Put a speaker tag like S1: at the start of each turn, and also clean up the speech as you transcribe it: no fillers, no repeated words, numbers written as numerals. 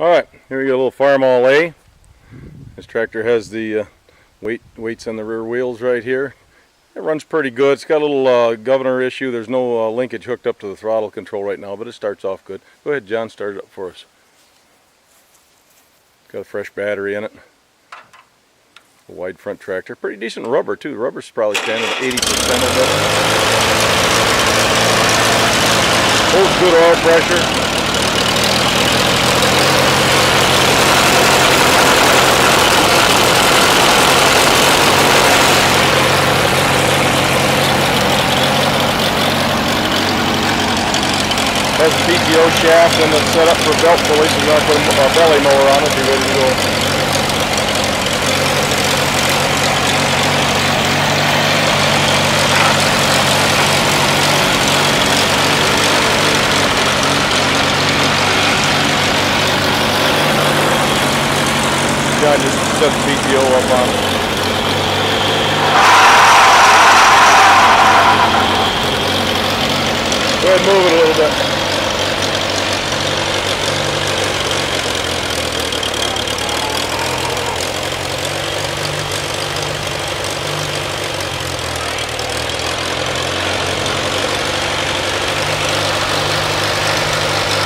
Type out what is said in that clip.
S1: Alright, here we got a little Farmall A. This tractor has the weights on the rear wheels right here. It runs pretty good. It's got a little governor issue. There's no linkage hooked up to the throttle control right now, but it starts off good. Go ahead, John, start it up for us. Got a fresh battery in it. A wide front tractor. Pretty decent rubber too. Rubber's probably standing at 80% of it. Holds good oil pressure. Has a PTO shaft and it's set up for belt pulley, so you're going to put a belly mower on it, be ready to go. John just set the PTO up on it.